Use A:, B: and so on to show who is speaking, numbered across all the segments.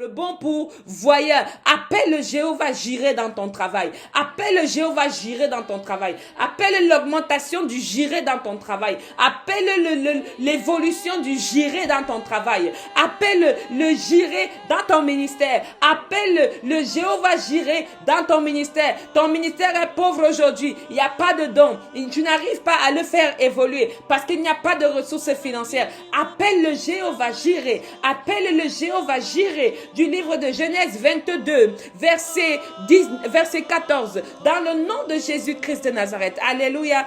A: le bon pourvoyeur. Appelle le Jéhovah Jireh dans ton travail. Appelle le Jéhovah Jireh dans ton travail. Appelle l'augmentation du Jireh dans ton travail. Appelle l'évolution du Jireh dans ton travail. Appelle le Jireh dans ton ministère. Appelle le Jéhovah Jireh dans ton ministère. Ton ministère est pauvre aujourd'hui. Il n'y a pas de don. Tu n'arrives pas à le faire évoluer parce qu'il n'y a pas de ressources financières. Appelle le Jéhovah Jireh. Appelle le Jéhovah Jireh du livre de Genèse 22, verset 14. Dans le nom de Jésus-Christ de Nazareth. Alléluia.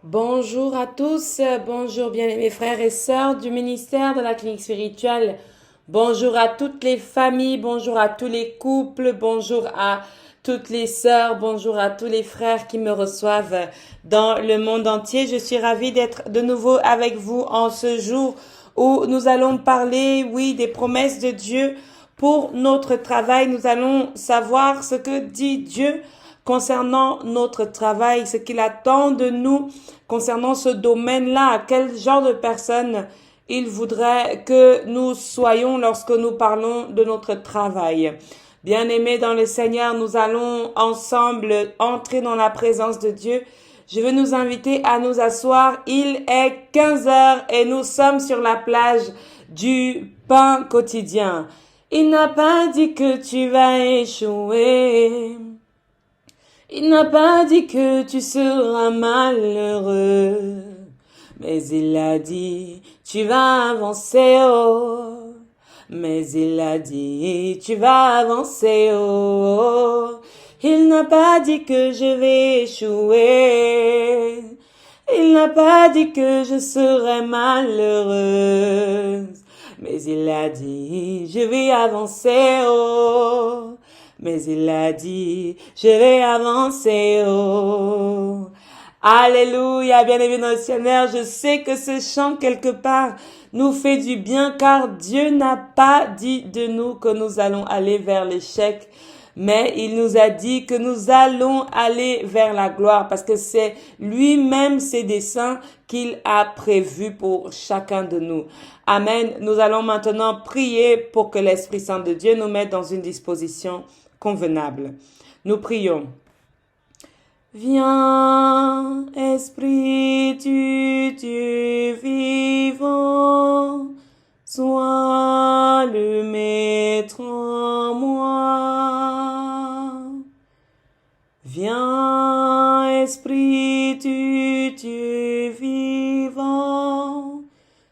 A: Bonjour à tous, bonjour bien-aimés frères et sœurs du ministère de la clinique spirituelle. Bonjour à toutes les familles, bonjour à tous les couples, bonjour à toutes les sœurs, bonjour à tous les frères qui me reçoivent dans le monde entier. Je suis ravie d'être de nouveau avec vous en ce jour où nous allons parler, oui, des promesses de Dieu pour notre travail. Nous allons savoir ce que dit Dieu concernant notre travail, ce qu'il attend de nous concernant ce domaine-là, à quel genre de personnes il voudrait que nous soyons lorsque nous parlons de notre travail. Bien-aimés dans le Seigneur, nous allons ensemble entrer dans la présence de Dieu. Je veux nous inviter à nous asseoir. Il est 15 heures et nous sommes sur la plage du pain quotidien. Il n'a pas dit que tu vas échouer. Il n'a pas dit que tu seras malheureux. Mais il a dit, tu vas avancer, oh. Mais il a dit, tu vas avancer, oh. Il n'a pas dit que je vais échouer. Il n'a pas dit que je serai malheureuse. Mais il a dit, je vais avancer, oh. Mais il a dit, je vais avancer, oh. Alléluia, bien-aimé dans le Seigneur, je sais que ce chant quelque part nous fait du bien car Dieu n'a pas dit de nous que nous allons aller vers l'échec, mais il nous a dit que nous allons aller vers la gloire parce que c'est lui-même ses desseins qu'il a prévus pour chacun de nous. Amen. Nous allons maintenant prier pour que l'Esprit Saint de Dieu nous mette dans une disposition convenable. Nous prions. Viens, Esprit du Dieu vivant, sois le maître en moi. Viens, Esprit du Dieu vivant,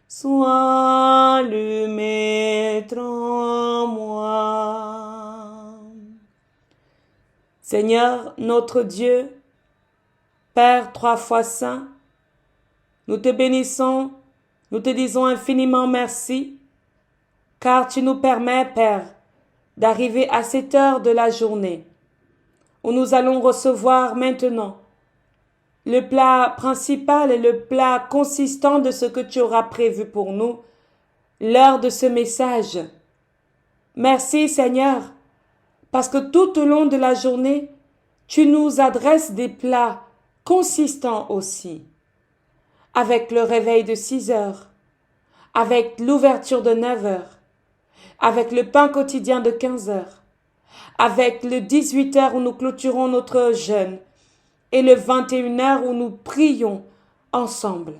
A: sois le maître en moi. Seigneur, notre Dieu, Père 3 fois saint, nous te bénissons, nous te disons infiniment merci, car tu nous permets, Père, d'arriver à cette heure de la journée, où nous allons recevoir maintenant le plat principal et le plat consistant de ce que tu auras prévu pour nous, l'heure de ce message. Merci Seigneur, parce que tout au long de la journée, tu nous adresses des plats consistants aussi, avec le réveil de 6 heures, avec l'ouverture de 9 heures, avec le pain quotidien de 15 heures, avec le 18 heures où nous clôturons notre jeûne et le 21 heures où nous prions ensemble.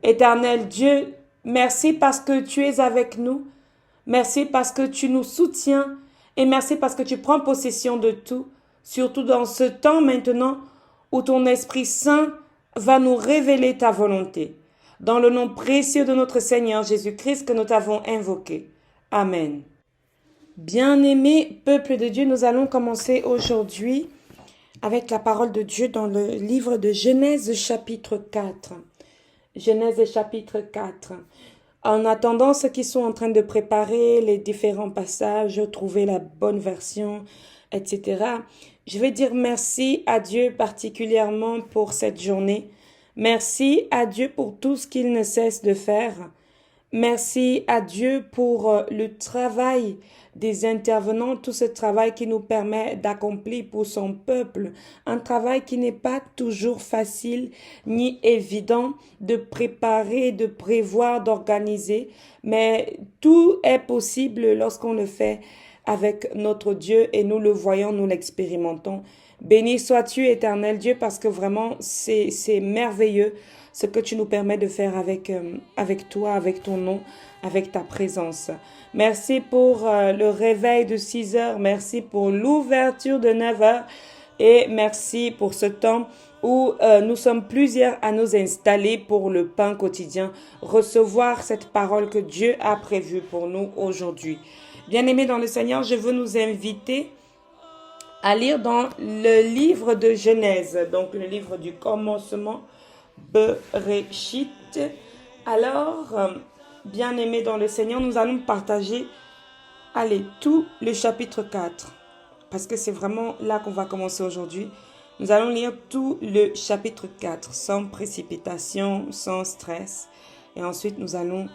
A: Éternel Dieu, merci parce que tu es avec nous, merci parce que tu nous soutiens et merci parce que tu prends possession de tout, surtout dans ce temps maintenant où ton Esprit Saint va nous révéler ta volonté. Dans le nom précieux de notre Seigneur Jésus-Christ que nous t'avons invoqué. Amen. Bien-aimé peuple de Dieu, nous allons commencer aujourd'hui avec la parole de Dieu dans le livre de Genèse chapitre 4. Genèse chapitre 4. En attendant ceux qui sont en train de préparer les différents passages, trouver la bonne version, etc., je vais dire merci à Dieu particulièrement pour cette journée. Merci à Dieu pour tout ce qu'il ne cesse de faire. Merci à Dieu pour le travail des intervenants, tout ce travail qui nous permet d'accomplir pour son peuple, un travail qui n'est pas toujours facile ni évident de préparer, de prévoir, d'organiser, mais tout est possible lorsqu'on le fait avec notre Dieu et nous le voyons, nous l'expérimentons. Béni sois-tu, éternel Dieu, parce que vraiment, c'est merveilleux ce que tu nous permets de faire avec toi, avec ton nom, avec ta présence. Merci pour le réveil de 6 heures. Merci pour l'ouverture de 9 heures. Et merci pour ce temps où nous sommes plusieurs à nous installer pour le pain quotidien, recevoir cette parole que Dieu a prévue pour nous aujourd'hui. Bien-aimés dans le Seigneur, je veux nous inviter à lire dans le livre de Genèse, donc le livre du commencement, Bereshit. Alors, bien-aimés dans le Seigneur, nous allons partager, allez, tout le chapitre 4, parce que c'est vraiment là qu'on va commencer aujourd'hui. Nous allons lire tout le chapitre 4, sans précipitation, sans stress, et ensuite nous allons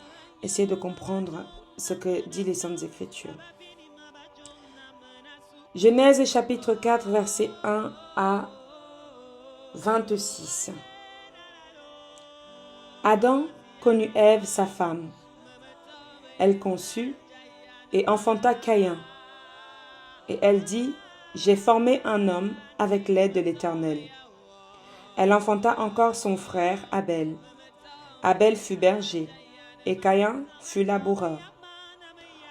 A: essayer de comprendre ce que dit les Saintes Écritures. Genèse chapitre 4, versets 1 à 26. Adam connut Ève, sa femme. Elle conçut et enfanta Caïn. Et elle dit, j'ai formé un homme avec l'aide de l'Éternel. Elle enfanta encore son frère Abel. Abel fut berger et Caïn fut laboureur.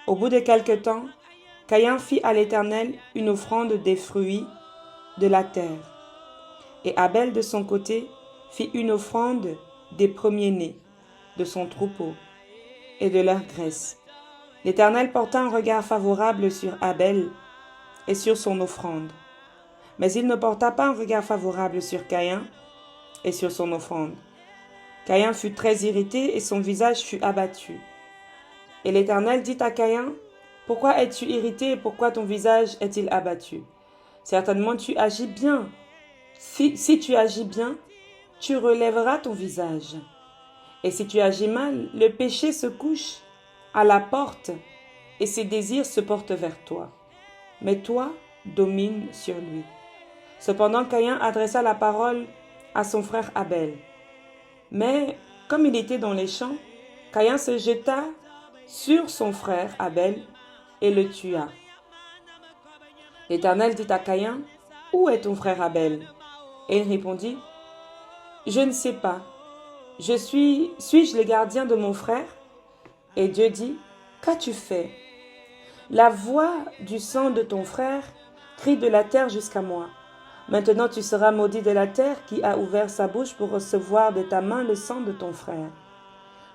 A: Au bout de quelque temps, Caïn fit à l'Éternel une offrande des fruits de la terre. Et Abel de son côté fit une offrande des premiers-nés de son troupeau et de leur graisse. L'Éternel porta un regard favorable sur Abel et sur son offrande. Mais il ne porta pas un regard favorable sur Caïn et sur son offrande. Caïn fut très irrité et son visage fut abattu. Et l'Éternel dit à Caïn, « Pourquoi es-tu irrité et pourquoi ton visage est-il abattu? Certainement tu agis bien. Si tu agis bien, tu relèveras ton visage. Et si tu agis mal, le péché se couche à la porte et ses désirs se portent vers toi. Mais toi, domine sur lui. » Cependant, Caïn adressa la parole à son frère Abel. Mais comme il était dans les champs, Caïn se jeta sur son frère Abel et le tua. L'Éternel dit à Caïn, « Où est ton frère Abel ?» Et il répondit, « Je ne sais pas. Suis-je le gardien de mon frère ?» Et Dieu dit, « Qu'as-tu fait? La voix du sang de ton frère crie de la terre jusqu'à moi. Maintenant tu seras maudit de la terre qui a ouvert sa bouche pour recevoir de ta main le sang de ton frère.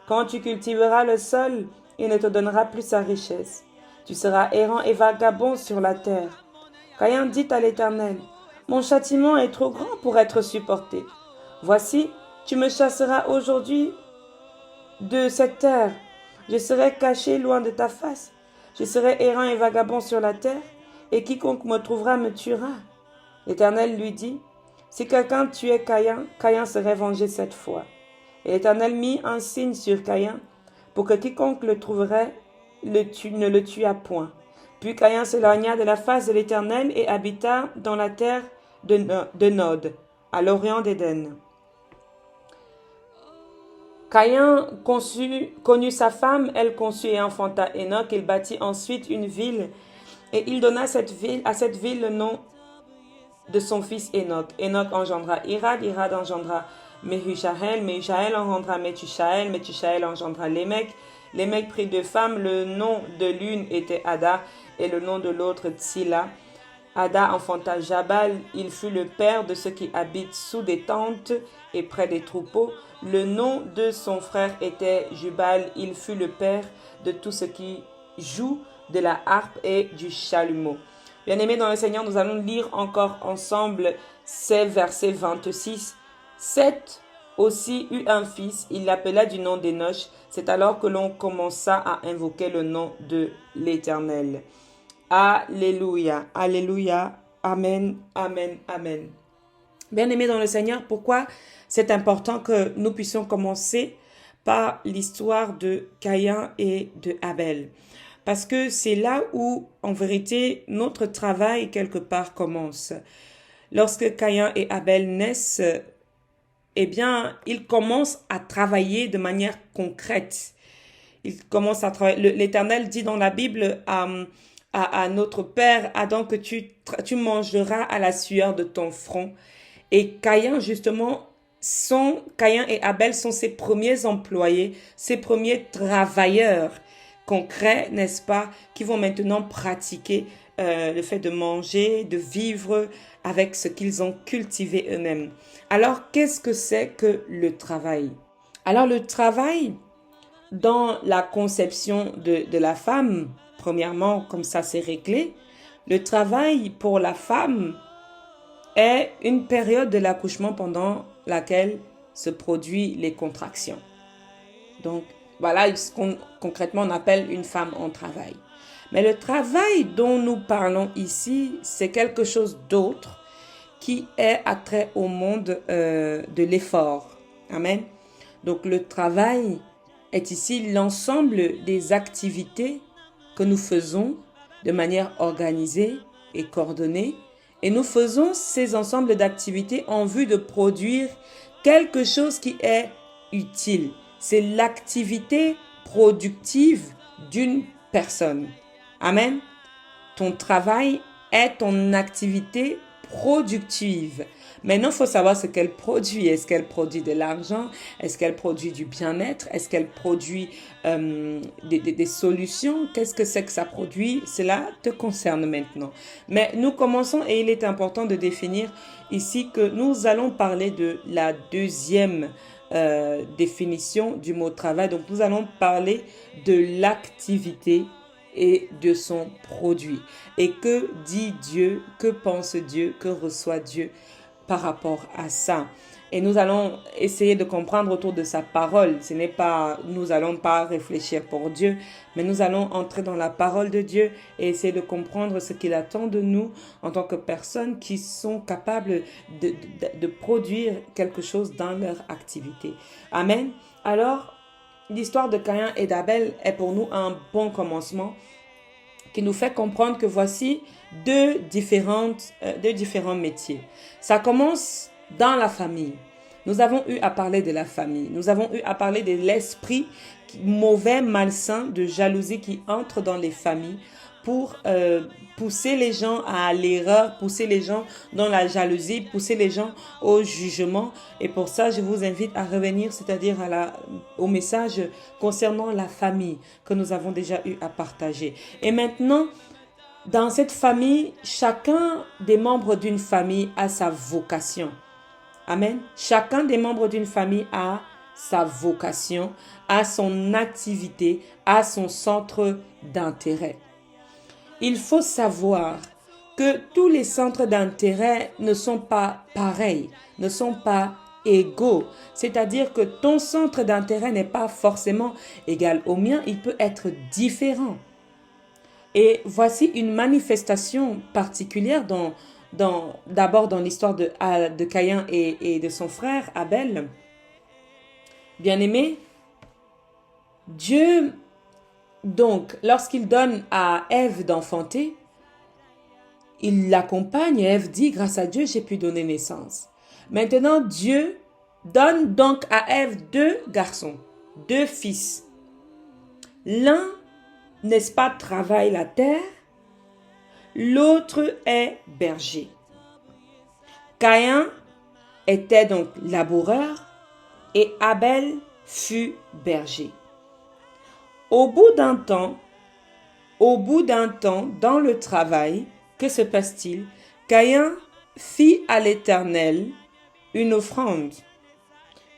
A: Quand tu cultiveras le sol, il ne te donnera plus sa richesse. Tu seras errant et vagabond sur la terre. » Caïn dit à l'Éternel, « Mon châtiment est trop grand pour être supporté. Voici, tu me chasseras aujourd'hui de cette terre. Je serai caché loin de ta face. Je serai errant et vagabond sur la terre, et quiconque me trouvera me tuera. » L'Éternel lui dit, « Si quelqu'un tuait Caïn, Caïn serait vengé cette fois. » Et l'Éternel mit un signe sur Caïn, pour que quiconque le trouverait ne le tuât point. Puis Caïn s'éloigna de la face de l'Éternel et habita dans la terre de Nod, à l'orient d'Éden. Caïn connut sa femme, elle conçut et enfanta Enoch. Il bâtit ensuite une ville, et il donna à cette ville le nom de son fils Enoch. Enoch engendra Irad, Irad engendra Mehujaël, Mehujaël engendra Methusaël, Methusaël engendra Lémec. Lémec prit 2 femmes, le nom de l'une était Ada, et le nom de l'autre Tsila. Ada enfanta Jabal, il fut le père de ceux qui habitent sous des tentes et près des troupeaux. Le nom de son frère était Jubal, il fut le père de tous ceux qui jouent de la harpe et du chalumeau. Bien-aimés dans le Seigneur, nous allons lire encore ensemble ces versets 26. Seth aussi eut un fils, il l'appela du nom d'Énoch. C'est alors que l'on commença à invoquer le nom de l'Éternel. Alléluia, alléluia, amen, amen, amen. Bien-aimés dans le Seigneur, pourquoi c'est important que nous puissions commencer par l'histoire de Caïn et de Abel. Parce que c'est là où, en vérité, notre travail, quelque part, commence. Lorsque Caïn et Abel naissent, eh bien, ils commencent à travailler de manière concrète. Ils commencent à travailler. L'Éternel dit dans la Bible à notre père Adam que tu mangeras à la sueur de ton front. Et Caïn, justement, Caïn et Abel sont ses premiers employés, ses premiers travailleurs concrets, n'est-ce pas, qui vont maintenant pratiquer le fait de manger, de vivre avec ce qu'ils ont cultivé eux-mêmes. Alors, qu'est-ce que c'est que le travail? Alors, le travail, dans la conception de la femme, premièrement, comme ça c'est réglé, le travail pour la femme est une période de l'accouchement pendant laquelle se produisent les contractions. Donc, voilà ce qu'on concrètement on appelle une femme en travail. Mais le travail dont nous parlons ici, c'est quelque chose d'autre qui est attrait au monde de l'effort. Amen. Donc, le travail est ici l'ensemble des activités que nous faisons de manière organisée et coordonnée. Et nous faisons ces ensembles d'activités en vue de produire quelque chose qui est utile. C'est l'activité productive d'une personne. Amen. Ton travail est ton activité productive. Maintenant, il faut savoir ce qu'elle produit. Est-ce qu'elle produit de l'argent? Est-ce qu'elle produit du bien-être? Est-ce qu'elle produit des solutions? Qu'est-ce que c'est que ça produit? Cela te concerne maintenant. Mais nous commençons et il est important de définir ici que nous allons parler de la deuxième définition du mot travail. Donc, nous allons parler de l'activité et de son produit. Et que dit Dieu? Que pense Dieu? Que reçoit Dieu par rapport à ça? Et nous allons essayer de comprendre autour de sa parole. Ce n'est pas, nous allons pas réfléchir pour Dieu, mais nous allons entrer dans la parole de Dieu et essayer de comprendre ce qu'il attend de nous en tant que personnes qui sont capables de produire quelque chose dans leur activité. Amen. Alors, l'histoire de Caïn et d'Abel est pour nous un bon commencement qui nous fait comprendre que voici deux différents métiers. Ça commence dans la famille. Nous avons eu à parler de la famille. Nous avons eu à parler de l'esprit mauvais, malsain, de jalousie qui entre dans les familles pour pousser les gens à l'erreur, pousser les gens dans la jalousie, pousser les gens au jugement. Et pour ça, je vous invite à revenir, c'est-à-dire au message concernant la famille que nous avons déjà eu à partager. Et maintenant, dans cette famille, chacun des membres d'une famille a sa vocation. Amen. Chacun des membres d'une famille a sa vocation, a son activité, a son centre d'intérêt. Il faut savoir que tous les centres d'intérêt ne sont pas pareils, ne sont pas égaux. C'est-à-dire que ton centre d'intérêt n'est pas forcément égal au mien, il peut être différent. Et voici une manifestation particulière d'abord dans l'histoire de Caïn et de son frère Abel. Bien-aimé, Dieu, donc, lorsqu'il donne à Ève d'enfanter, il l'accompagne et Ève dit, grâce à Dieu, j'ai pu donner naissance. Maintenant, Dieu donne donc à Ève 2 garçons, 2 fils. L'un, n'est-ce pas, travaille la terre, l'autre est berger. Caïn était donc laboureur et Abel fut berger. Au bout d'un temps, dans le travail, que se passe-t-il? Caïn fit à l'Éternel une offrande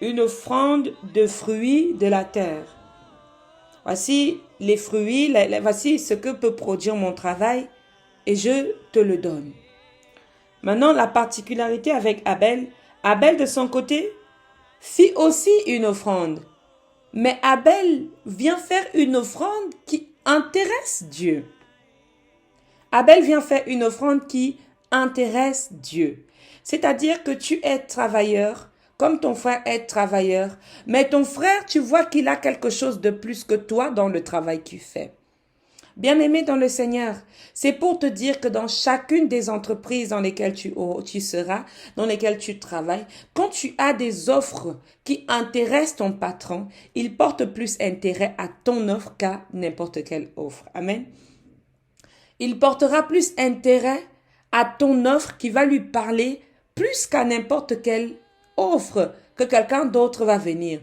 A: de fruits de la terre. Voici les fruits, voici ce que peut produire mon travail et je te le donne. Maintenant, la particularité avec Abel de son côté, fit aussi une offrande. Mais Abel vient faire une offrande qui intéresse Dieu. Abel vient faire une offrande qui intéresse Dieu. C'est-à-dire que tu es travailleur comme ton frère est travailleur, mais ton frère, tu vois qu'il a quelque chose de plus que toi dans le travail qu'il fait. Bien-aimé dans le Seigneur, c'est pour te dire que dans chacune des entreprises dans lesquelles tu seras, dans lesquelles tu travailles, quand tu as des offres qui intéressent ton patron, il porte plus intérêt à ton offre qu'à n'importe quelle offre. Amen. Il portera plus intérêt à ton offre qui va lui parler plus qu'à n'importe quelle offre que quelqu'un d'autre va venir.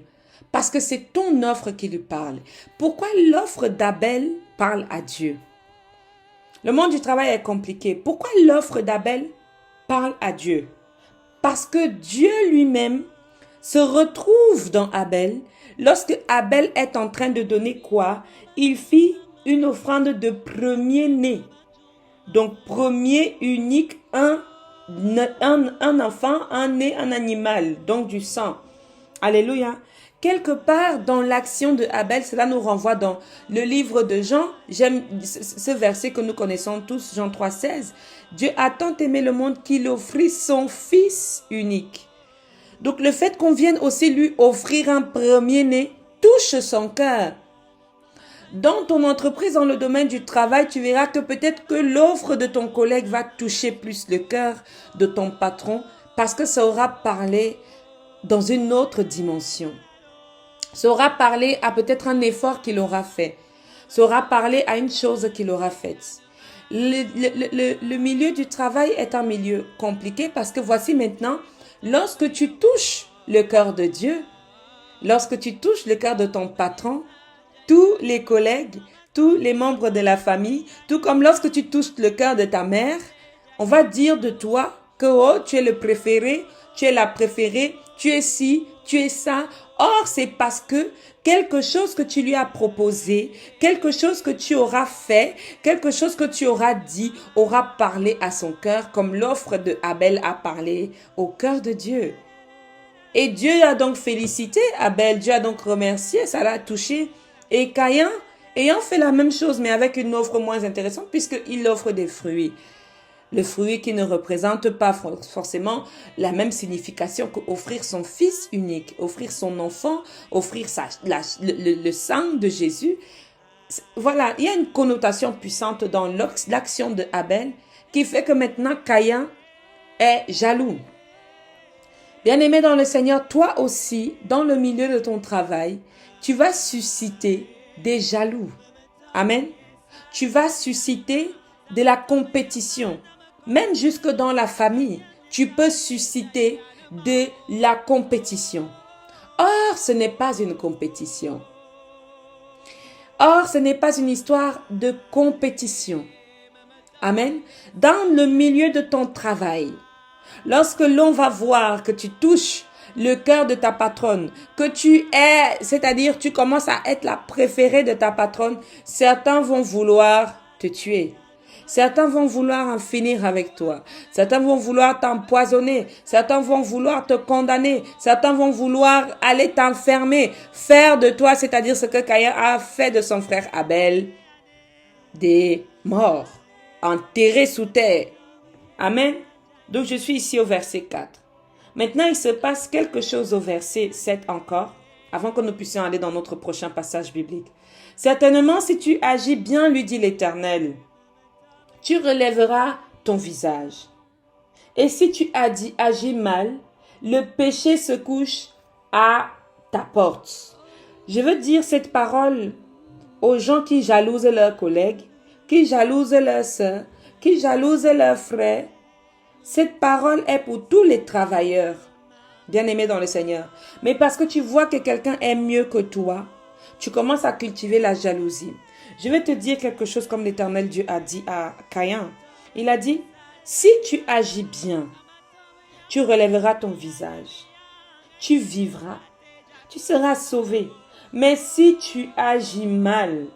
A: Parce que c'est ton offre qui lui parle. Pourquoi l'offre d'Abel parle à Dieu? Le monde du travail est compliqué. Pourquoi l'offre d'Abel parle à Dieu? Parce que Dieu lui-même se retrouve dans Abel. Lorsque Abel est en train de donner quoi? Il fit une offrande de premier-né. Donc, premier, unique, un enfant, un né, un animal, donc du sang. Alléluia. Quelque part dans l'action de Abel, cela nous renvoie dans le livre de Jean. J'aime ce verset que nous connaissons tous, Jean 3,16. Dieu a tant aimé le monde qu'il offrit son Fils unique. Donc le fait qu'on vienne aussi lui offrir un premier-né touche son cœur. Dans ton entreprise, dans le domaine du travail, tu verras que peut-être que l'offre de ton collègue va toucher plus le cœur de ton patron parce que ça aura parlé dans une autre dimension. Ça aura parlé à peut-être un effort qu'il aura fait. Ça aura parlé à une chose qu'il aura faite. Le milieu du travail est un milieu compliqué parce que voici maintenant, lorsque tu touches le cœur de Dieu, lorsque tu touches le cœur de ton patron, tous les collègues, tous les membres de la famille, tout comme lorsque tu touches le cœur de ta mère, on va dire de toi que oh, tu es le préféré, tu es la préférée, tu es ci, tu es ça. Or, c'est parce que quelque chose que tu lui as proposé, quelque chose que tu auras fait, quelque chose que tu auras dit, aura parlé à son cœur, comme l'offre de Abel a parlé au cœur de Dieu. Et Dieu a donc félicité Abel, Dieu a donc remercié, ça l'a touché. Et Caïn, ayant fait la même chose, mais avec une offre moins intéressante, puisqu'il offre des fruits. Le fruit qui ne représente pas forcément la même signification qu'offrir son fils unique, offrir son enfant, offrir le sang de Jésus. Voilà, il y a une connotation puissante dans l'action de Abel qui fait que maintenant Caïn est jaloux. Bien-aimé dans le Seigneur, toi aussi, dans le milieu de ton travail, tu vas susciter des jaloux. Amen. Tu vas susciter de la compétition. Même jusque dans la famille, tu peux susciter de la compétition. Or, ce n'est pas une compétition. Or, ce n'est pas une histoire de compétition. Amen. Dans le milieu de ton travail, lorsque l'on va voir que tu touches le cœur de ta patronne, que c'est-à-dire tu commences à être la préférée de ta patronne, certains vont vouloir te tuer. Certains vont vouloir en finir avec toi. Certains vont vouloir t'empoisonner. Certains vont vouloir te condamner. Certains vont vouloir aller t'enfermer, faire de toi, c'est-à-dire ce que Caïn a fait de son frère Abel, des morts, enterrés sous terre. Amen. Donc je suis ici au verset 4. Maintenant, il se passe quelque chose au verset 7 encore, avant que nous puissions aller dans notre prochain passage biblique. Certainement, si tu agis bien, lui dit l'Éternel, tu relèveras ton visage. Et si tu agis mal, le péché se couche à ta porte. Je veux dire cette parole aux gens qui jalousent leurs collègues, qui jalousent leurs sœurs, qui jalousent leurs frères. Cette parole est pour tous les travailleurs, bien-aimés dans le Seigneur. Mais parce que tu vois que quelqu'un est mieux que toi, tu commences à cultiver la jalousie. Je vais te dire quelque chose comme l'Éternel Dieu a dit à Caïn. Il a dit, si tu agis bien, tu relèveras ton visage, tu vivras, tu seras sauvé. Mais si tu agis mal,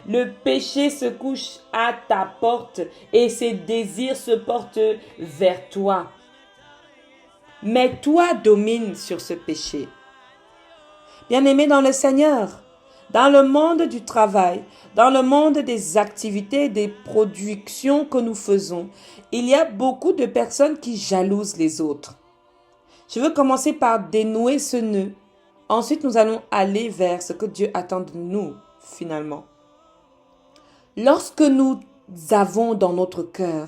A: le péché se couche à ta porte et ses désirs se portent vers toi. Mais toi domine sur ce péché. Bien-aimé dans le Seigneur, dans le monde du travail, dans le monde des activités, des productions que nous faisons, il y a beaucoup de personnes qui jalousent les autres. Je veux commencer par dénouer ce nœud. Ensuite, nous allons aller vers ce que Dieu attend de nous, finalement. Lorsque nous avons dans notre cœur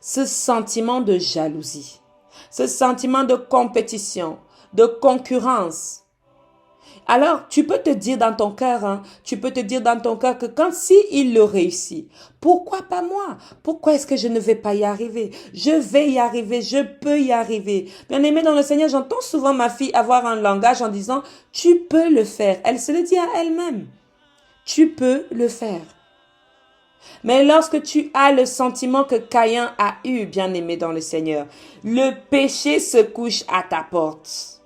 A: ce sentiment de jalousie, ce sentiment de compétition, de concurrence, alors tu peux te dire dans ton cœur, que quand si il le réussit, pourquoi pas moi? Pourquoi est-ce que je ne vais pas y arriver? Je vais y arriver, je peux y arriver. Bien-aimé dans le Seigneur, j'entends souvent ma fille avoir un langage en disant, tu peux le faire. Elle se le dit à elle-même. Tu peux le faire. Mais lorsque tu as le sentiment que Caïn a eu, bien-aimé dans le Seigneur, le péché se couche à ta porte.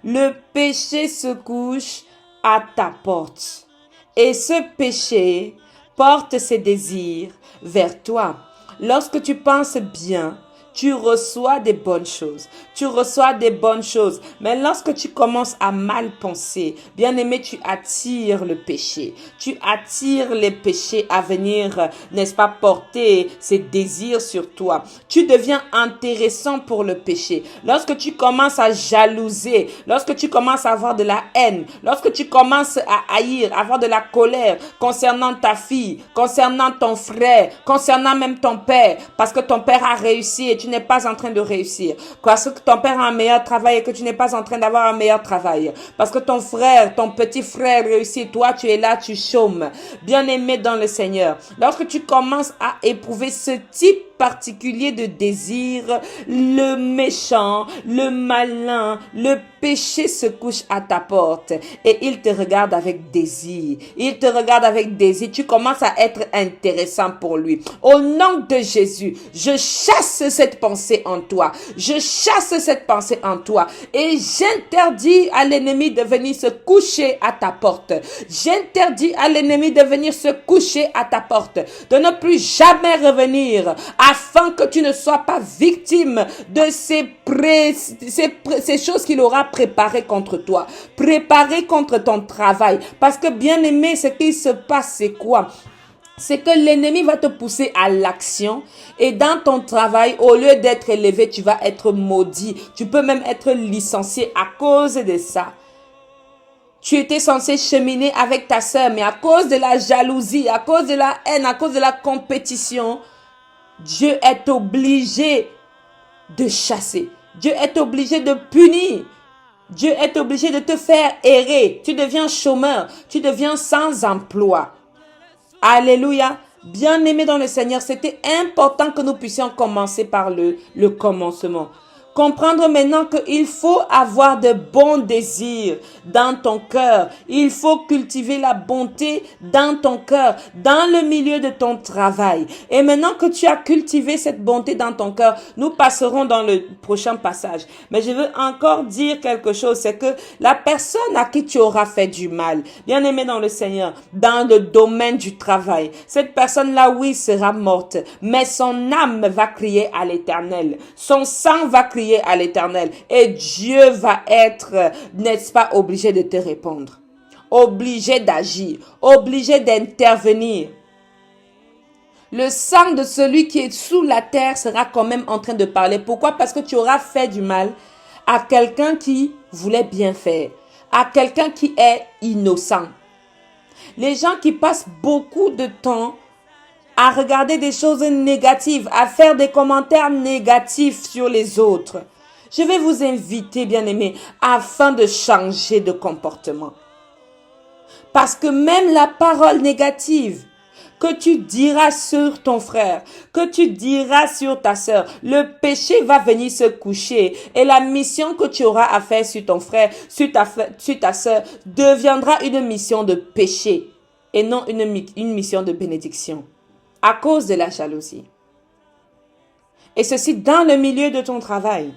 A: Le péché se couche à ta porte. Et ce péché porte ses désirs vers toi. Lorsque tu penses bien, tu reçois des bonnes choses. Tu reçois des bonnes choses. Mais lorsque tu commences à mal penser, bien-aimé, tu attires le péché. Tu attires les péchés à venir, n'est-ce pas, porter ses désirs sur toi. Tu deviens intéressant pour le péché. Lorsque tu commences à jalouser, lorsque tu commences à avoir de la haine, lorsque tu commences à haïr, à avoir de la colère concernant ta fille, concernant ton frère, concernant même ton père, parce que ton père a réussi et tu n'es pas en train de réussir. Parce que ton père a un meilleur travail et que tu n'es pas en train d'avoir un meilleur travail. Parce que ton frère, ton petit frère réussit, toi tu es là, tu chômes. Bien-aimé dans le Seigneur, lorsque tu commences à éprouver ce type particulier de désir, le méchant, le malin, le péché se couche à ta porte et il te regarde avec désir. Il te regarde avec désir. Tu commences à être intéressant pour lui. Au nom de Jésus, je chasse cette pensée en toi. Je chasse cette pensée en toi et j'interdis à l'ennemi de venir se coucher à ta porte. J'interdis à l'ennemi de venir se coucher à ta porte, de ne plus jamais revenir afin que tu ne sois pas victime de ces choses qu'il aura préparées contre toi, préparées contre ton travail. Parce que bien aimé, ce qui se passe, c'est quoi? C'est que l'ennemi va te pousser à l'action et dans ton travail, au lieu d'être élevé, tu vas être maudit. Tu peux même être licencié à cause de ça. Tu étais censé cheminer avec ta sœur, mais à cause de la jalousie, à cause de la haine, à cause de la compétition, Dieu est obligé de chasser. Dieu est obligé de punir. Dieu est obligé de te faire errer. Tu deviens chômeur. Tu deviens sans emploi. Alléluia. Bien-aimé dans le Seigneur, c'était important que nous puissions commencer par le commencement. Comprendre maintenant qu'il faut avoir de bons désirs dans ton cœur. Il faut cultiver la bonté dans ton cœur, dans le milieu de ton travail. Et maintenant que tu as cultivé cette bonté dans ton cœur, nous passerons dans le prochain passage. Mais je veux encore dire quelque chose, c'est que la personne à qui tu auras fait du mal, bien aimé dans le Seigneur, dans le domaine du travail, cette personne-là, oui, sera morte, mais son âme va crier à l'Éternel. Son sang va crier à l'Éternel et Dieu va être, n'est-ce pas, obligé de te répondre, obligé d'agir, obligé d'intervenir. Le sang de celui qui est sous la terre sera quand même en train de parler. Pourquoi? Parce que tu auras fait du mal à quelqu'un qui voulait bien faire, à quelqu'un qui est innocent. Les gens qui passent beaucoup de temps à regarder des choses négatives, à faire des commentaires négatifs sur les autres. Je vais vous inviter, bien-aimés, afin de changer de comportement. Parce que même la parole négative que tu diras sur ton frère, que tu diras sur ta sœur, le péché va venir se coucher et la mission que tu auras à faire sur ton frère, sur ta sœur, deviendra une mission de péché et non une mission de bénédiction. À cause de la jalousie. Et ceci dans le milieu de ton travail.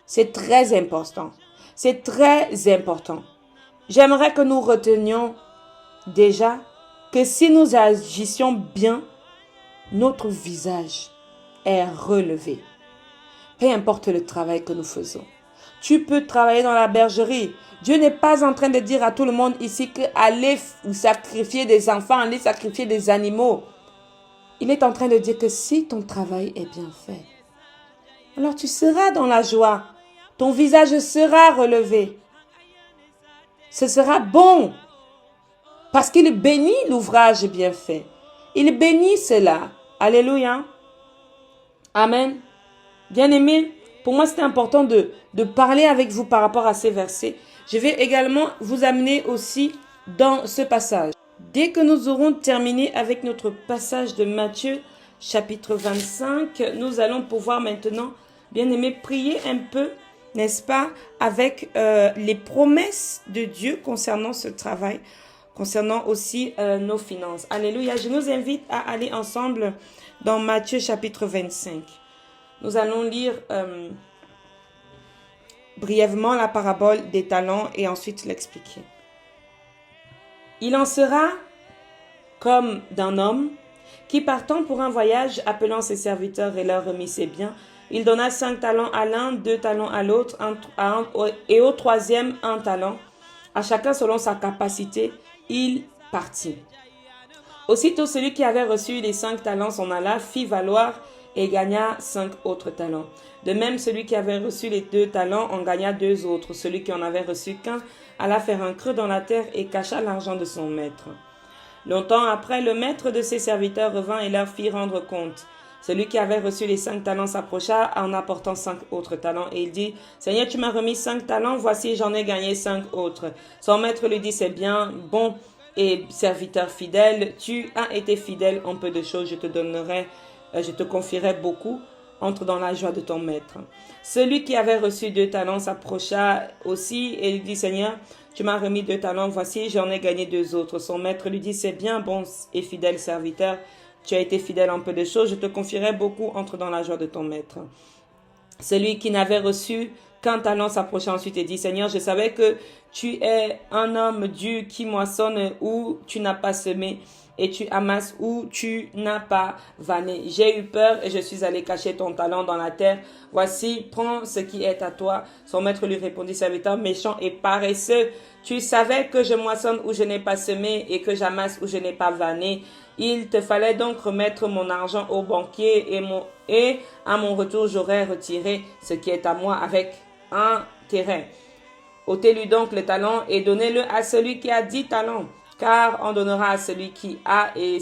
A: C'est très important. C'est très important. J'aimerais que nous retenions déjà que si nous agissions bien, notre visage est relevé. Peu importe le travail que nous faisons. Tu peux travailler dans la bergerie. Dieu n'est pas en train de dire à tout le monde ici qu'aller sacrifier des enfants, aller sacrifier des animaux. Il est en train de dire que si ton travail est bien fait, alors tu seras dans la joie. Ton visage sera relevé. Ce sera bon. Parce qu'il bénit l'ouvrage bien fait. Il bénit cela. Alléluia. Amen. Bien-aimés, pour moi, c'était important de parler avec vous par rapport à ces versets. Je vais également vous amener aussi dans ce passage. Dès que nous aurons terminé avec notre passage de Matthieu, chapitre 25, nous allons pouvoir maintenant, bien-aimés, prier un peu, n'est-ce pas, avec les promesses de Dieu concernant ce travail, concernant aussi nos finances. Alléluia. Je nous invite à aller ensemble dans Matthieu, chapitre 25. Nous allons lire brièvement la parabole des talents et ensuite l'expliquer. Il en sera comme d'un homme qui, partant pour un voyage, appelant ses serviteurs et leur remit ses biens, il donna 5 talents à l'un, 2 talents à l'autre, et au troisième 1 talent. À chacun selon sa capacité, il partit. Aussitôt, celui qui avait reçu les 5 talents s'en alla, fit valoir et gagna 5 autres talents. De même, celui qui avait reçu les 2 talents en gagna 2 autres. Celui qui en avait reçu qu'un alla faire un creux dans la terre et cacha l'argent de son maître. Longtemps après, le maître de ses serviteurs revint et leur fit rendre compte. Celui qui avait reçu les 5 talents s'approcha en apportant 5 autres talents et il dit, « Seigneur, tu m'as remis 5 talents, voici j'en ai gagné 5 autres. » Son maître lui dit, « C'est bien, bon et serviteur fidèle, tu as été fidèle en peu de choses, je te confierai beaucoup. Entre dans la joie de ton maître. » Celui qui avait reçu 2 talents s'approcha aussi et lui dit, « Seigneur, tu m'as remis 2 talents, voici j'en ai gagné 2 autres. » Son maître lui dit, « C'est bien, bon et fidèle serviteur, tu as été fidèle en peu de choses, je te confierai beaucoup, entre dans la joie de ton maître. » Celui qui n'avait reçu qu'un talent s'approcha ensuite et dit, « Seigneur, je savais que tu es un homme dur qui moissonne où tu n'as pas semé et tu amasses où tu n'as pas vanné. J'ai eu peur et je suis allé cacher ton talent dans la terre. Voici, prends ce qui est à toi. » Son maître lui répondit, « Serviteur méchant et paresseux, tu savais que je moissonne où je n'ai pas semé et que j'amasse où je n'ai pas vanné. Il te fallait donc remettre mon argent au banquier et à mon retour j'aurais retiré ce qui est à moi avec intérêt. Ôtez-lui donc le talent et donnez-le à celui qui a 10 talents. Car on donnera à celui qui a et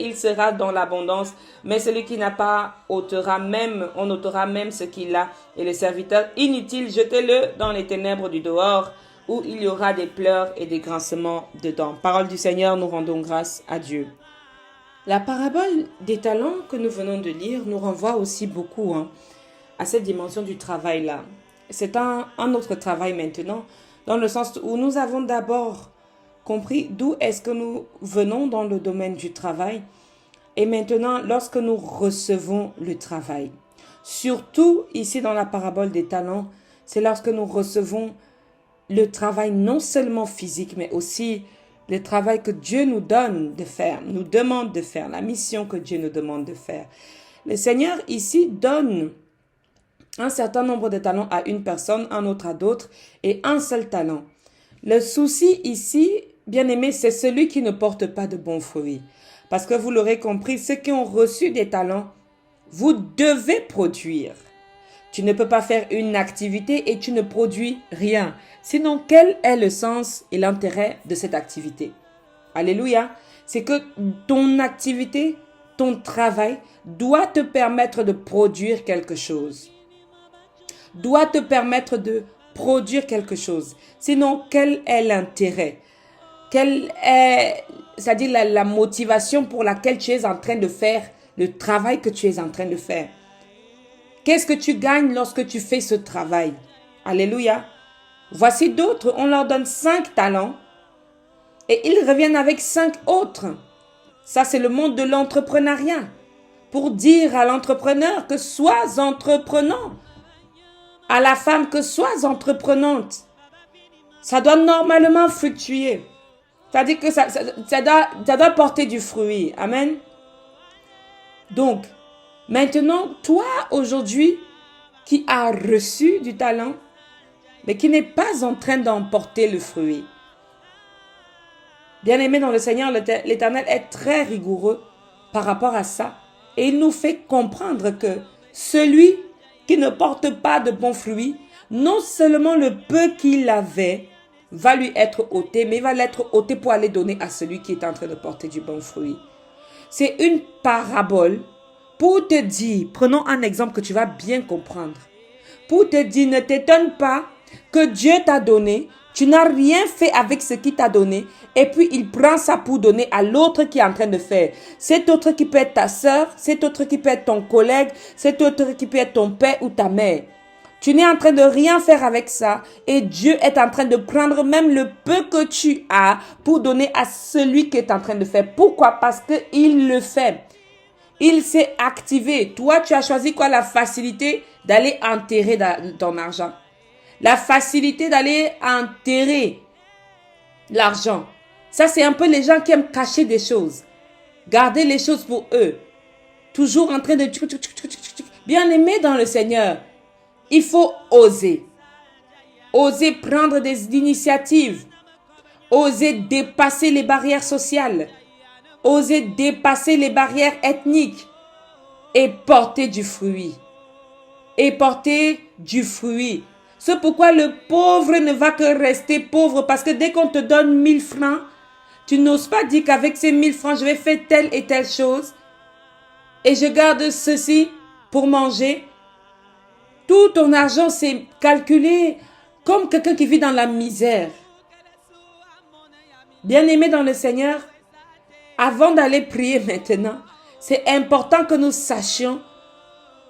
A: il sera dans l'abondance. Mais celui qui n'a pas, on ôtera même ce qu'il a. Et le serviteur inutile, jetez-le dans les ténèbres du dehors, où il y aura des pleurs et des grincements de dents. » Parole du Seigneur, nous rendons grâce à Dieu. La parabole des talents que nous venons de lire nous renvoie aussi beaucoup à cette dimension du travail-là. C'est un autre travail maintenant, dans le sens où nous avons d'abord compris d'où est-ce que nous venons dans le domaine du travail et maintenant lorsque nous recevons le travail. Surtout ici dans la parabole des talents, c'est lorsque nous recevons le travail non seulement physique mais aussi le travail que Dieu nous donne de faire, nous demande de faire, la mission que Dieu nous demande de faire. Le Seigneur ici donne un certain nombre de talents à une personne, un autre à d'autres et un seul talent. Le souci ici, bien-aimé, c'est celui qui ne porte pas de bons fruits. Parce que vous l'aurez compris, ceux qui ont reçu des talents, vous devez produire. Tu ne peux pas faire une activité et tu ne produis rien. Sinon, quel est le sens et l'intérêt de cette activité? Alléluia. C'est que ton activité, ton travail doit te permettre de produire quelque chose. Doit te permettre de produire quelque chose. Sinon, quel est l'intérêt? Quelle est, c'est-à-dire la motivation pour laquelle tu es en train de faire le travail que tu es en train de faire? Qu'est-ce que tu gagnes lorsque tu fais ce travail? Alléluia. Voici d'autres, on leur donne 5 talents et ils reviennent avec 5 autres. Ça, c'est le monde de l'entrepreneuriat. Pour dire à l'entrepreneur que sois entreprenant. À la femme que sois entreprenante. Ça doit normalement fructuer. C'est-à-dire que ça doit porter du fruit. Amen. Donc, maintenant, toi, aujourd'hui, qui as reçu du talent, mais qui n'est pas en train d'en porter le fruit. Bien-aimé dans le Seigneur, l'Éternel est très rigoureux par rapport à ça. Et il nous fait comprendre que celui qui ne porte pas de bons fruits, non seulement le peu qu'il avait va lui être ôté, mais il va l'être ôté pour aller donner à celui qui est en train de porter du bon fruit. C'est une parabole pour te dire, prenons un exemple que tu vas bien comprendre. Pour te dire, ne t'étonne pas que Dieu t'a donné, tu n'as rien fait avec ce qu'il t'a donné, et puis il prend ça pour donner à l'autre qui est en train de faire. Cet autre qui peut être ta soeur, cet autre qui peut être ton collègue, cet autre qui peut être ton père ou ta mère. Tu n'es en train de rien faire avec ça, et Dieu est en train de prendre même le peu que tu as pour donner à celui qui est en train de faire. Pourquoi? Parce qu'il le fait. Il s'est activé. Toi, tu as choisi quoi? La facilité d'aller enterrer ton argent. La facilité d'aller enterrer l'argent. Ça, c'est un peu les gens qui aiment cacher des choses. Garder les choses pour eux. Toujours en train de... Bien-aimé dans le Seigneur, il faut oser. Oser prendre des initiatives. Oser dépasser les barrières sociales. Oser dépasser les barrières ethniques. Et porter du fruit. Et porter du fruit. C'est pourquoi le pauvre ne va que rester pauvre. Parce que dès qu'on te donne 1000 francs, tu n'oses pas dire qu'avec ces 1000 francs, je vais faire telle et telle chose. Et je garde ceci pour manger. Tout ton argent, c'est calculé comme quelqu'un qui vit dans la misère. Bien-aimé dans le Seigneur, avant d'aller prier maintenant, c'est important que nous sachions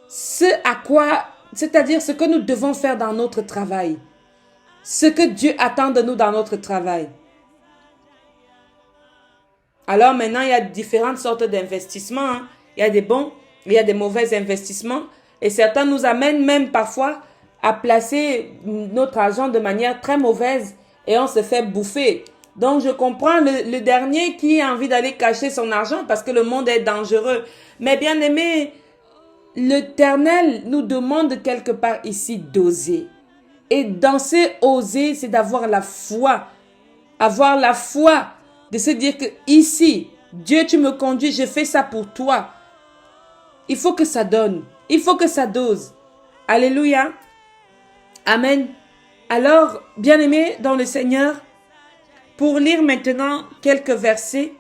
A: ce à quoi, c'est-à-dire ce que nous devons faire dans notre travail. Ce que Dieu attend de nous dans notre travail. Alors maintenant, il y a différentes sortes d'investissements. Hein. Il y a des bons, il y a des mauvais investissements. Et certains nous amènent même parfois à placer notre argent de manière très mauvaise et on se fait bouffer. Donc je comprends le dernier qui a envie d'aller cacher son argent parce que le monde est dangereux. Mais bien aimé, l'Éternel nous demande quelque part ici d'oser. Et dans ce oser, c'est d'avoir la foi. Avoir la foi de se dire que ici, Dieu, tu me conduis, je fais ça pour toi. Il faut que ça donne. Il faut que ça dose. Alléluia. Amen. Alors, bien-aimés dans le Seigneur, pour lire maintenant quelques versets,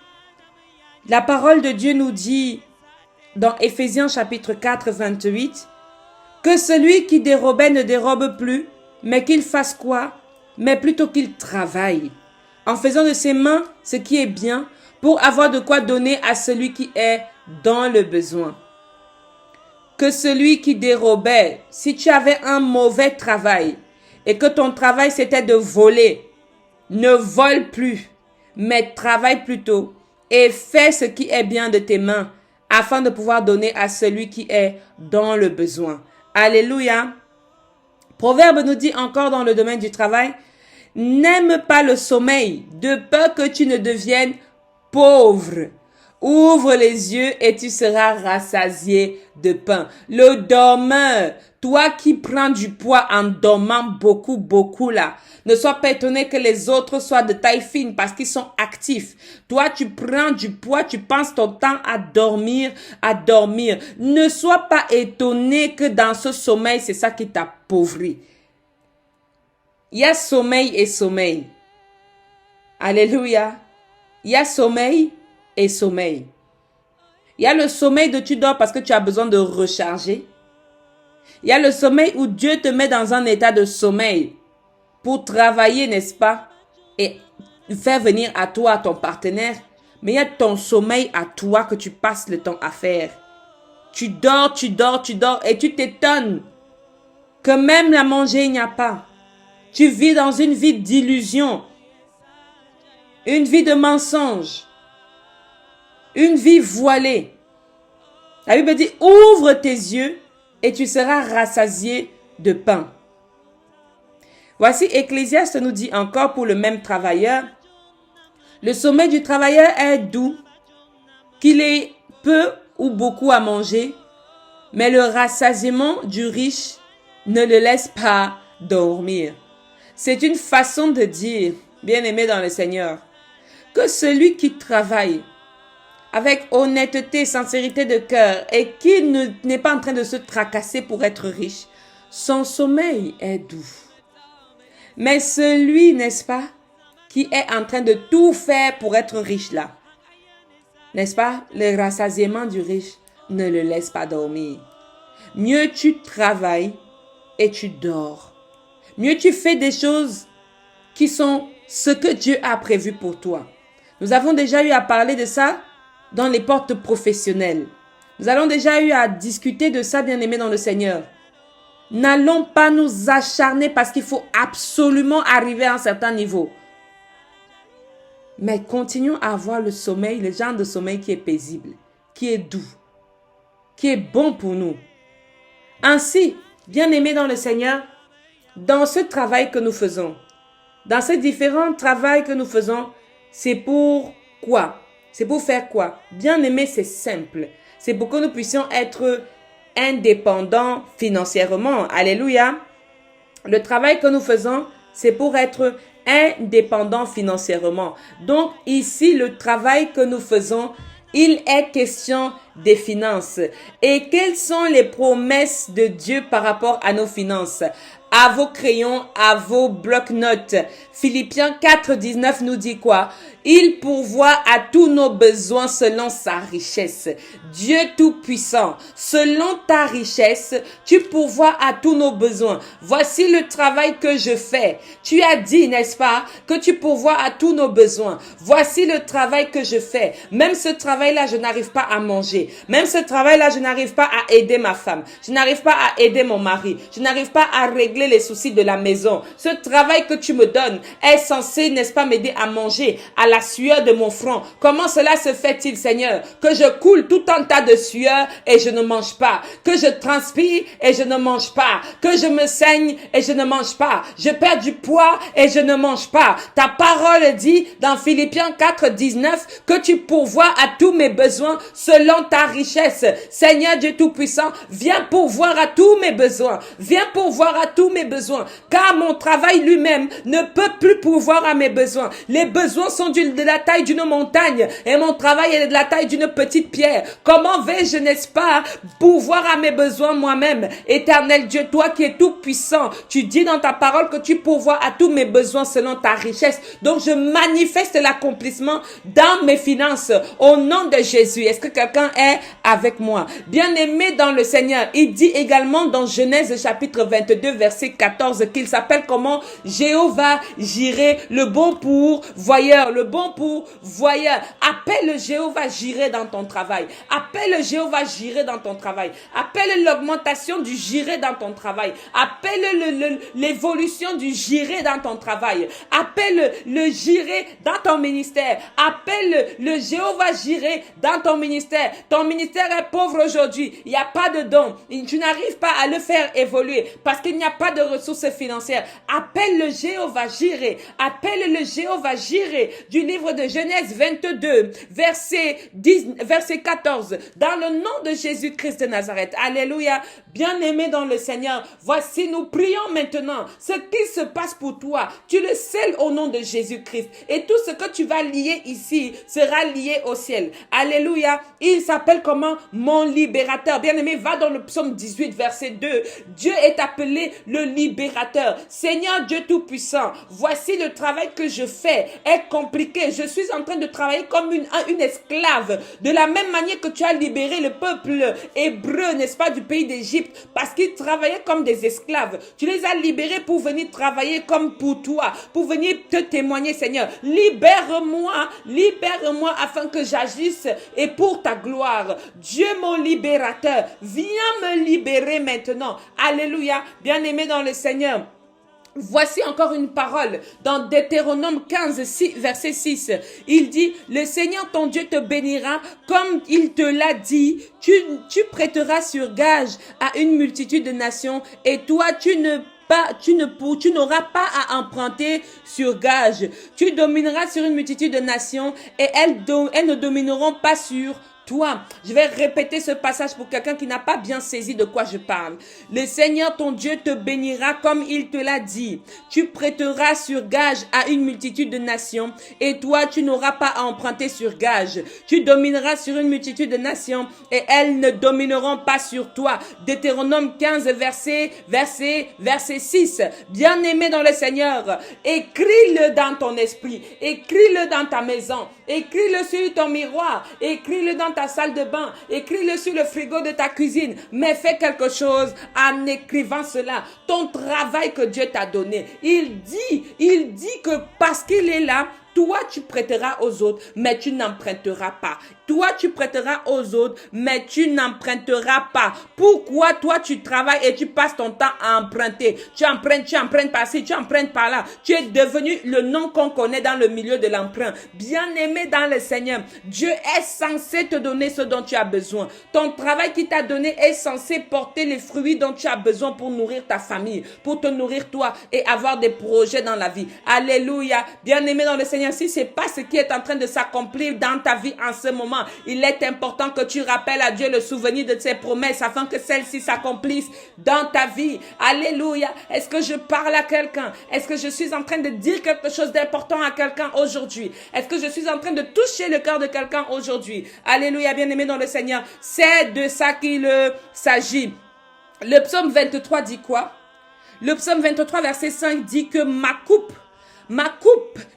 A: la parole de Dieu nous dit dans Éphésiens chapitre 4, 28, que celui qui dérobait ne dérobe plus, mais qu'il fasse quoi? Mais plutôt qu'il travaille, en faisant de ses mains ce qui est bien, pour avoir de quoi donner à celui qui est dans le besoin. Que celui qui dérobait, si tu avais un mauvais travail et que ton travail c'était de voler, ne vole plus, mais travaille plutôt et fais ce qui est bien de tes mains afin de pouvoir donner à celui qui est dans le besoin. Alléluia. Proverbe nous dit encore dans le domaine du travail, n'aime pas le sommeil de peur que tu ne deviennes pauvre. Ouvre les yeux et tu seras rassasié de pain. Le dormeur, toi qui prends du poids en dormant beaucoup là, ne sois pas étonné que les autres soient de taille fine parce qu'ils sont actifs. Toi, tu prends du poids, tu penses ton temps à dormir. Ne sois pas étonné que dans ce sommeil, c'est ça qui t'appauvrit. Il y a sommeil et sommeil. Alléluia. Il y a sommeil et sommeil. Il y a le sommeil de tu dors parce que tu as besoin de recharger. Il y a le sommeil où Dieu te met dans un état de sommeil pour travailler, n'est-ce pas? Et faire venir à toi ton partenaire. Mais il y a ton sommeil à toi que tu passes le temps à faire. Tu dors et tu t'étonnes que même la manger, il n'y a pas. Tu vis dans une vie d'illusion. Une vie de mensonge. Une vie voilée. La Bible dit, ouvre tes yeux et tu seras rassasié de pain. Voici Ecclésiaste nous dit encore pour le même travailleur, le sommeil du travailleur est doux, qu'il ait peu ou beaucoup à manger, mais le rassasiement du riche ne le laisse pas dormir. C'est une façon de dire, bien-aimé dans le Seigneur, que celui qui travaille avec honnêteté, sincérité de cœur et qui n'est pas en train de se tracasser pour être riche, son sommeil est doux. Mais celui, n'est-ce pas, qui est en train de tout faire pour être riche là, n'est-ce pas, le rassasiement du riche ne le laisse pas dormir. Mieux tu travailles et tu dors. Mieux tu fais des choses qui sont ce que Dieu a prévu pour toi. Nous avons déjà eu à parler de ça dans les portes professionnelles. Nous avons déjà eu à discuter de ça, bien-aimés dans le Seigneur. N'allons pas nous acharner parce qu'il faut absolument arriver à un certain niveau. Mais continuons à avoir le sommeil, le genre de sommeil qui est paisible, qui est doux, qui est bon pour nous. Ainsi, bien-aimés dans le Seigneur, dans ce travail que nous faisons, dans ces différents travaux que nous faisons, c'est pour quoi? C'est pour faire quoi? Bien-aimés, c'est simple. C'est pour que nous puissions être indépendants financièrement. Alléluia. Le travail que nous faisons, c'est pour être indépendants financièrement. Donc ici, le travail que nous faisons, il est question des finances. Et quelles sont les promesses de Dieu par rapport à nos finances? À vos crayons, à vos blocs-notes. Philippiens 4:19 nous dit quoi? Il pourvoit à tous nos besoins selon sa richesse. Dieu Tout-Puissant, selon ta richesse, tu pourvois à tous nos besoins. Voici le travail que je fais. Tu as dit, n'est-ce pas, que tu pourvois à tous nos besoins. Voici le travail que je fais. Même ce travail-là, je n'arrive pas à manger. Même ce travail-là, je n'arrive pas à aider ma femme. Je n'arrive pas à aider mon mari. Je n'arrive pas à régler les soucis de la maison. Ce travail que tu me donnes est censé, n'est-ce pas, m'aider à manger, à la sueur de mon front. Comment cela se fait-il, Seigneur? Que je coule tout un tas de sueur et je ne mange pas. Que je transpire et je ne mange pas. Que je me saigne et je ne mange pas. Je perds du poids et je ne mange pas. Ta parole dit dans Philippiens 4:19 que tu pourvois à tous mes besoins selon ta richesse. Seigneur Dieu Tout-Puissant, viens pourvoir à tous mes besoins. Viens pourvoir à tous mes besoins. Car mon travail lui-même ne peut plus pourvoir à mes besoins. Les besoins sont de la taille d'une montagne et mon travail est de la taille d'une petite pierre. Comment vais-je, n'est-ce pas, pourvoir à mes besoins moi-même? Éternel Dieu, toi qui es tout puissant, tu dis dans ta parole que tu pourvois à tous mes besoins selon ta richesse. Donc je manifeste l'accomplissement dans mes finances au nom de Jésus. Est-ce que quelqu'un est avec moi? Bien-aimé dans le Seigneur, il dit également dans Genèse chapitre 22 verset 14 qu'il s'appelle comment? Jéhovah Jireh, le bon pourvoyeur, le bon pourvoyeur. Appelle Jéhovah Jireh dans ton travail. Appelle Jéhovah Jireh dans ton travail. Appelle l'augmentation du Jireh dans ton travail. Appelle l'évolution du Jireh dans ton travail. Appelle le Jireh dans ton ministère. Appelle le Jéhovah Jireh dans ton ministère. Ton ministère est pauvre aujourd'hui. Il n'y a pas de dons. Tu n'arrives pas à le faire évoluer parce qu'il n'y a pas de ressources financières. Appelle le Jéhovah Jireh. Appelle le Jéhovah Jireh du livre de Genèse 22, verset 14. Dans le nom de Jésus-Christ de Nazareth. Alléluia. Bien-aimé dans le Seigneur, voici nous prions maintenant. Ce qui se passe pour toi, tu le scelles au nom de Jésus-Christ. Et tout ce que tu vas lier ici sera lié au ciel. Alléluia. Il s'appelle comment? Mon libérateur. Bien-aimé, va dans le psaume 18, verset 2. Dieu est appelé le libérateur. Seigneur Dieu Tout-Puissant, voici le travail que je fais est compliqué. Je suis en train de travailler comme une esclave. De la même manière que tu as libéré le peuple hébreu, n'est-ce pas, du pays d'Égypte, parce qu'ils travaillaient comme des esclaves. Tu les as libérés pour venir travailler comme pour toi, pour venir te témoigner, Seigneur. Libère-moi afin que j'agisse et pour ta gloire. Dieu mon libérateur, viens me libérer maintenant. Alléluia. Bien-aimé dans le Seigneur. Voici encore une parole dans Deutéronome 15, verset 6. Il dit, le Seigneur ton Dieu te bénira comme il te l'a dit. Tu prêteras sur gage à une multitude de nations et toi tu n'auras pas à emprunter sur gage. Tu domineras sur une multitude de nations et elles ne domineront pas sur Toi, je vais répéter ce passage pour quelqu'un qui n'a pas bien saisi de quoi je parle. Le Seigneur ton Dieu te bénira comme il te l'a dit. Tu prêteras sur gage à une multitude de nations et toi, tu n'auras pas à emprunter sur gage. Tu domineras sur une multitude de nations et elles ne domineront pas sur toi. Deutéronome 15, verset 6. Bien-aimé dans le Seigneur, écris-le dans ton esprit, écris-le dans ta maison, écris-le sur ton miroir, écris-le dans ta salle de bain, écris-le sur le frigo de ta cuisine, mais fais quelque chose en écrivant cela. Ton travail que Dieu t'a donné, il dit que parce qu'il est là, toi, tu prêteras aux autres, mais tu n'emprunteras pas. Toi, tu prêteras aux autres, mais tu n'emprunteras pas. Pourquoi toi, tu travailles et tu passes ton temps à emprunter? Tu empruntes par-ci, tu empruntes par-là. Tu es devenu le nom qu'on connaît dans le milieu de l'emprunt. Bien-aimé dans le Seigneur, Dieu est censé te donner ce dont tu as besoin. Ton travail qu'il t'a donné est censé porter les fruits dont tu as besoin pour nourrir ta famille, pour te nourrir toi et avoir des projets dans la vie. Alléluia. Bien-aimé dans le Seigneur, si ce n'est pas ce qui est en train de s'accomplir dans ta vie en ce moment, il est important que tu rappelles à Dieu le souvenir de ses promesses afin que celles-ci s'accomplissent dans ta vie. Alléluia. Est-ce que je parle à quelqu'un? Est-ce que je suis en train de dire quelque chose d'important à quelqu'un aujourd'hui? Est-ce que je suis en train de toucher le cœur de quelqu'un aujourd'hui? Alléluia, bien-aimé dans le Seigneur. C'est de ça qu'il s'agit. Le psaume 23 dit quoi? Le psaume 23 verset 5 dit que ma coupe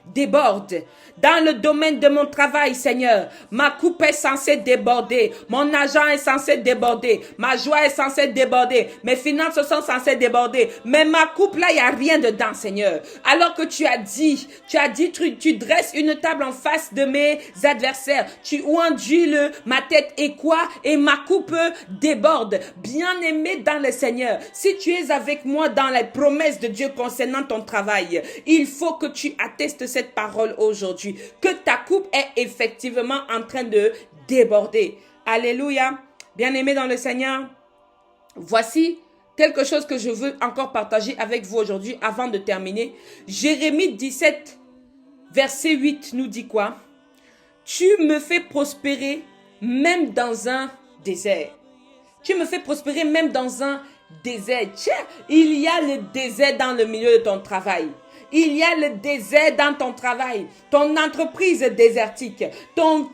A: déborde. Dans le domaine de mon travail, Seigneur, ma coupe est censée déborder. Mon argent est censé déborder. Ma joie est censée déborder. Mes finances sont censées déborder. Mais ma coupe, là, il n'y a rien dedans, Seigneur. Alors que tu as dit, tu dresses une table en face de mes adversaires. Tu ondules ma tête et quoi? Et ma coupe déborde. Bien-aimé dans le Seigneur, si tu es avec moi dans les promesses de Dieu concernant ton travail, il faut que tu attestes cette parole aujourd'hui, que ta coupe est effectivement en train de déborder. Alléluia. Bien-aimé dans le Seigneur, voici quelque chose que je veux encore partager avec vous aujourd'hui avant de terminer. Jérémie 17, verset 8 nous dit quoi? Tu me fais prospérer même dans un désert. Tu me fais prospérer même dans un désert. Tiens, il y a le désert dans le milieu de ton travail. Il y a le désert dans ton travail, ton entreprise désertique, ton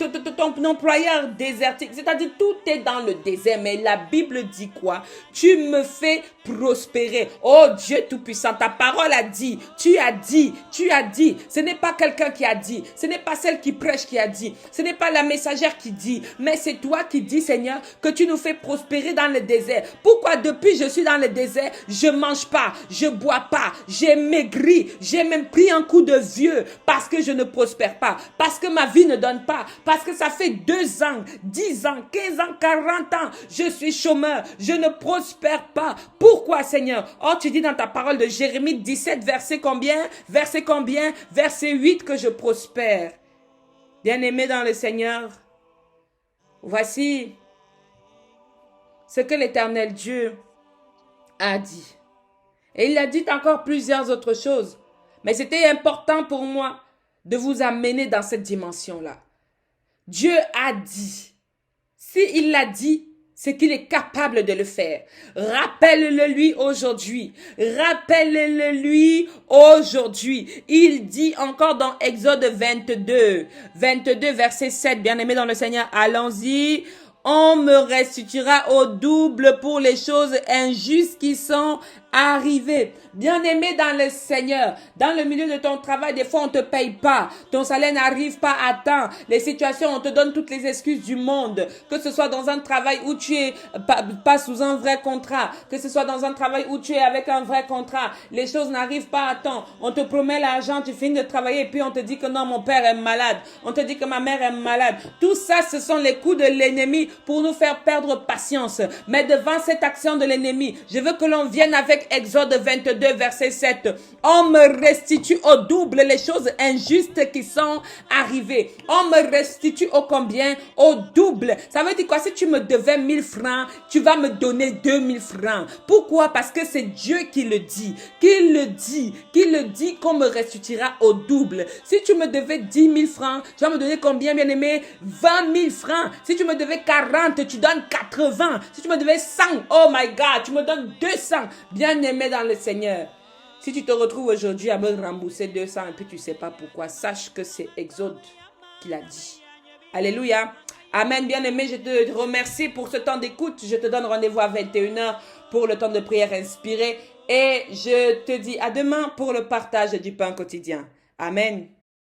A: employeur désertique. C'est-à-dire, tout est dans le désert. Mais la Bible dit quoi? Tu me fais prospérer. Oh Dieu Tout-Puissant, ta parole a dit, tu as dit. Ce n'est pas quelqu'un qui a dit. Ce n'est pas celle qui prêche qui a dit. Ce n'est pas la messagère qui dit. Mais c'est toi qui dis, Seigneur, que tu nous fais prospérer dans le désert. Pourquoi depuis je suis dans le désert, je mange pas, je bois pas, j'ai maigri, j'ai même pris un coup de vieux parce que je ne prospère pas, parce que ma vie ne donne pas, parce que ça fait 2 ans, 10 ans, 15 ans, 40 ans, je suis chômeur, je ne prospère pas. Pourquoi, Seigneur? Oh, tu dis dans ta parole de Jérémie 17, verset combien? Verset 8 que je prospère. Bien-aimé dans le Seigneur, voici ce que l'Éternel Dieu a dit. Et il a dit encore plusieurs autres choses. Mais c'était important pour moi de vous amener dans cette dimension-là. Dieu a dit. S'il l'a dit, c'est qu'il est capable de le faire. Rappelle-le lui aujourd'hui. Rappelle-le lui aujourd'hui. Il dit encore dans Exode 22, verset 7, bien-aimé dans le Seigneur, allons-y. On me restituera au double pour les choses injustes qui sont arrivées. Bien-aimé dans le Seigneur, dans le milieu de ton travail, des fois on te paye pas, ton salaire n'arrive pas à temps, les situations, on te donne toutes les excuses du monde, que ce soit dans un travail où tu es pas sous un vrai contrat, que ce soit dans un travail où tu es avec un vrai contrat, les choses n'arrivent pas à temps, on te promet l'argent, tu finis de travailler et puis on te dit que non, mon père est malade, on te dit que ma mère est malade. Tout ça, ce sont les coups de l'ennemi pour nous faire perdre patience. Mais devant cette action de l'ennemi, je veux que l'on vienne avec avec Exode 22, verset 7. On me restitue au double les choses injustes qui sont arrivées. On me restitue au combien? Au double. Ça veut dire quoi? Si tu me devais 1000 francs, tu vas me donner 2000 francs. Pourquoi? Parce que c'est Dieu qui le dit. Qui le dit qu'on me restituera au double. Si tu me devais 10 000 francs, tu vas me donner combien, bien-aimé? 20 000 francs. Si tu me devais 40, tu donnes 80. Si tu me devais 100, oh my God, tu me donnes 200. Bien-aimé dans le Seigneur. Si tu te retrouves aujourd'hui à me rembourser 200 et puis tu ne sais pas pourquoi, sache que c'est Exode qui l'a dit. Alléluia. Amen, bien-aimé, je te remercie pour ce temps d'écoute. Je te donne rendez-vous à 21h pour le temps de prière inspirée. Et je te dis à demain pour le partage du pain quotidien. Amen.